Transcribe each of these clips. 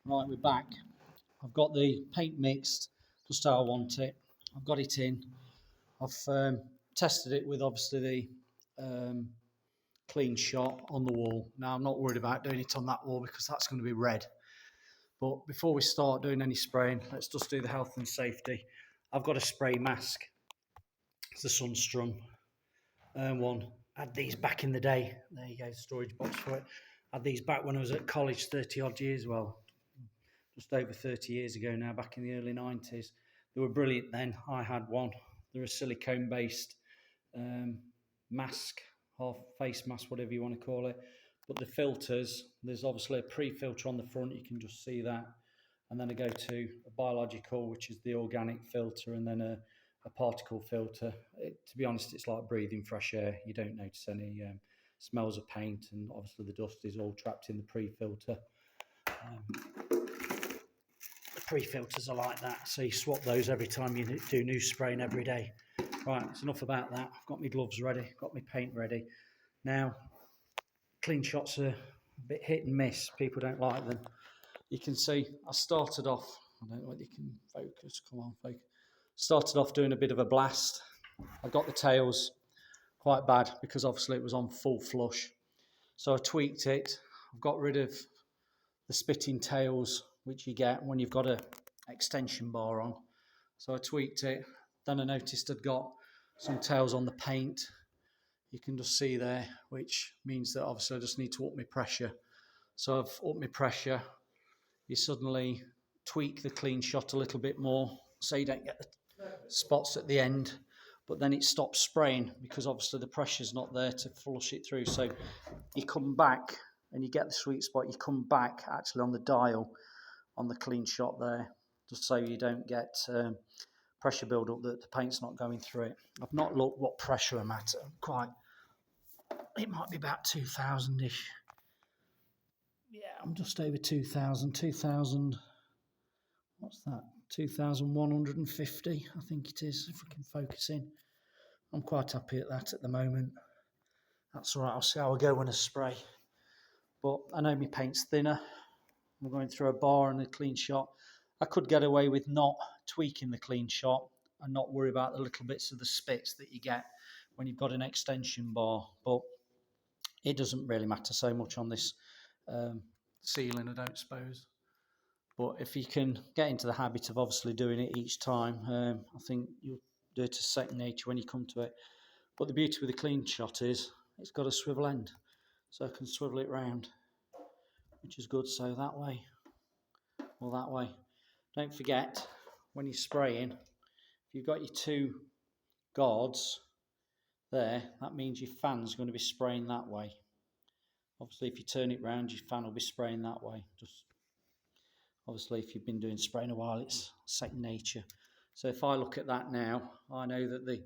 Right, we're back. I've got the paint mixed just how I want it. I've got it in. I've tested it with obviously the clean shot on the wall. Now I'm not worried about doing it on that wall because that's going to be red. But before we start doing any spraying, let's just do the health and safety. I've got a spray mask. It's the Sunstrom one. I had these back in the day. There you go, storage box for it. I had these back when I was at college 30 odd years, well, just over 30 years ago now, back in the early 90s. They were brilliant then. I had one. They're a silicone based mask, half face mask, whatever you want to call it. But the filters, there's obviously a pre-filter on the front, you can just see that. And then I go to a biological, which is the organic filter, and then a particle filter. To be honest, it's like breathing fresh air. You don't notice any smells of paint, and obviously the dust is all trapped in the pre-filter. The pre-filters are like that, so you swap those every time you do new spraying every day. Right, it's enough about that. I've got my gloves ready, got my paint ready. Now, clean shots are a bit hit and miss. People don't like them. You can see I started off, I don't know whether you can focus, come on, focus. Started off doing a bit of a blast. I got the tails quite bad because obviously it was on full flush. So I tweaked it. I've got rid of the spitting tails, which you get when you've got an extension bar on. So I tweaked it. Then I noticed I'd got some tails on the paint. You can just see there, which means that obviously I just need to up my pressure. So I've upped my pressure. You suddenly tweak the clean shot a little bit more so you don't get the spots at the end, but then it stops spraying because obviously the pressure's not there to flush it through. So you come back and you get the sweet spot. You come back actually on the dial on the clean shot there, just so you don't get pressure build up that the paint's not going through it. I've not looked what pressure I'm at. It might be about 2,000-ish. Yeah, I'm just over 2,000, what's that? 2,150, I think it is, if we can focus in. I'm quite happy at that at the moment. That's all right, I'll see how I go when I spray. But I know my paint's thinner. I'm going through a bar and a clean shot. I could get away with not tweaking the clean shot and not worry about the little bits of the spits that you get when you've got an extension bar. But it doesn't really matter so much on this ceiling, I don't suppose. But if you can get into the habit of obviously doing it each time, I think you'll do it as second nature when you come to it. But the beauty with the clean shot is it's got a swivel end, so I can swivel it round, which is good. So that way or that way. Don't forget, when you're spraying, if you've got your two guards there, that means your fan's going to be spraying that way. Obviously, if you turn it round, your fan will be spraying that way. Just obviously, if you've been doing spraying a while, it's second nature. So if I look at that now, I know that the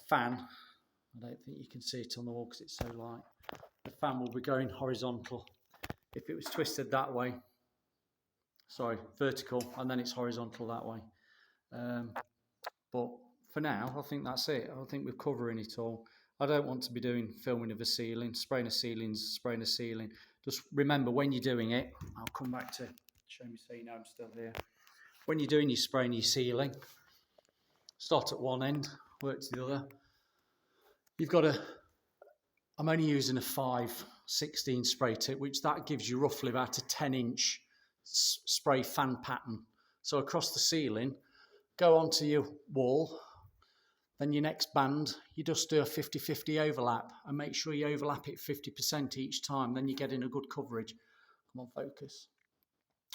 fan, I don't think you can see it on the wall because it's so light, the fan will be going horizontal. If it was twisted that way, sorry, vertical, and then it's horizontal that way. But for now, I think that's it. I think we're covering it all. I don't want to be doing filming of a ceiling, spraying a ceiling, spraying a ceiling. Just remember when you're doing it, I'll come back to show me so you know I'm still here. When you're doing your spraying your ceiling, start at one end, work to the other. You've got I'm only using a 5/16 spray tip, which that gives you roughly about a 10-inch spray fan pattern. So across the ceiling, go onto your wall, then your next band, you just do a 50-50 overlap and make sure you overlap it 50% each time, then you're getting a good coverage. Come on, focus.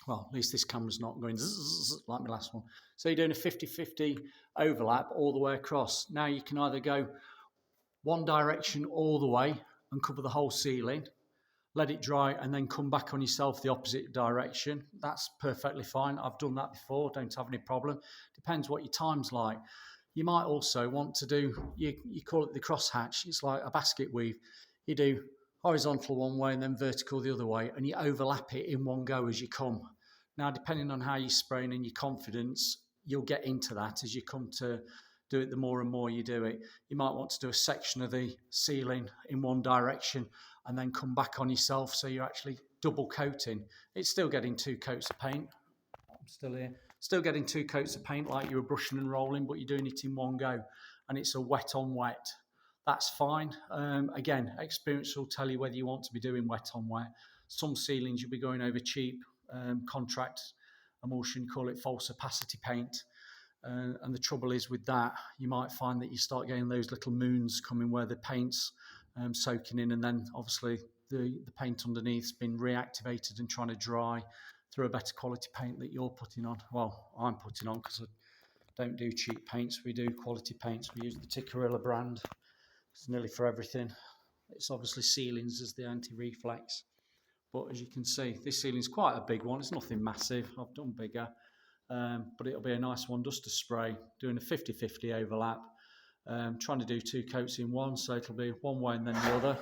Well, at least this camera's not going zzz like my last one. So you're doing a 50-50 overlap all the way across. Now you can either go one direction all the way and cover the whole ceiling, let it dry, and then come back on yourself the opposite direction. That's perfectly fine. I've done that before, don't have any problem. Depends what your time's like. You might also want to do, you call it the crosshatch. It's like a basket weave. You do horizontal one way and then vertical the other way, and you overlap it in one go as you come. Now, depending on how you're spraying and your confidence, you'll get into that as you come to do it. The more and more you do it, you might want to do a section of the ceiling in one direction and then come back on yourself so you're actually double coating, it's still getting 2 coats of paint. I'm still here. Still getting 2 coats of paint like you were brushing and rolling, but you're doing it in one go. And it's a wet on wet. That's fine. Again, experience will tell you whether you want to be doing wet on wet. Some ceilings you'll be going over cheap contract emulsion, call it false opacity paint. And the trouble is with that, you might find that you start getting those little moons coming where the paint's soaking in, and then obviously the paint underneath's been reactivated and trying to dry through a better quality paint that you're putting on. Well, I'm putting on, because I don't do cheap paints. We do quality paints. We use the Decorators brand. It's nearly for everything. It's obviously ceilings as the anti-reflex. But as you can see, this ceiling's quite a big one. It's nothing massive. I've done bigger. But it'll be a nice one just to spray, doing a 50-50 overlap, trying to do 2 coats in one, so it'll be one way and then the other,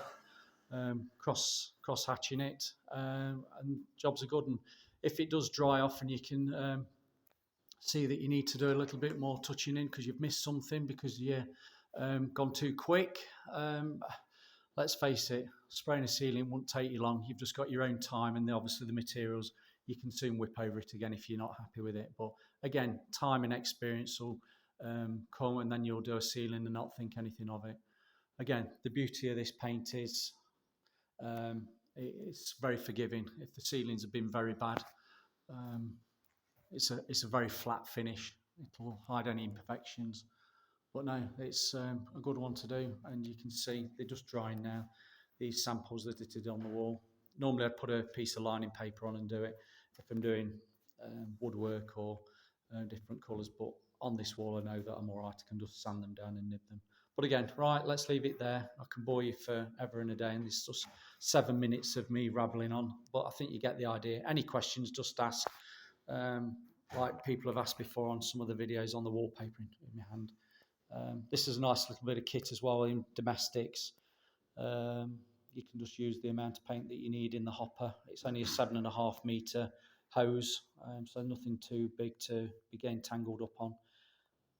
cross hatching it, and jobs are good. And if it does dry off and you can see that you need to do a little bit more touching in because you've missed something because you've gone too quick, let's face it, spraying a ceiling won't take you long. You've just got your own time, and obviously the materials, you can soon whip over it again if you're not happy with it. But again, time and experience will come, and then you'll do a ceiling and not think anything of it. Again, the beauty of this paint is it's very forgiving. If the ceilings have been very bad, it's a very flat finish. It'll hide any imperfections. But no, it's a good one to do, and you can see they're just drying now. These samples that I did on the wall. Normally I'd put a piece of lining paper on and do it if I'm doing woodwork or different colours, but on this wall I know that I'm all right. I can just sand them down and nib them. But again, right, let's leave it there. I can bore you for ever and a day, and this is just 7 minutes of me rabbling on, but I think you get the idea. Any questions, just ask. Like people have asked before on some of the videos on the wallpaper in my hand. This is a nice little bit of kit as well in domestics. You can just use the amount of paint that you need in the hopper. It's only a 7.5 metre hose, so nothing too big to be getting tangled up on.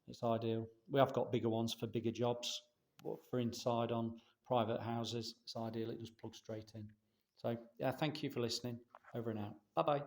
It's ideal. We have got bigger ones for bigger jobs, but for inside on private houses, it's ideal. It just plugs straight in. So yeah, thank you for listening. Over and out. Bye bye.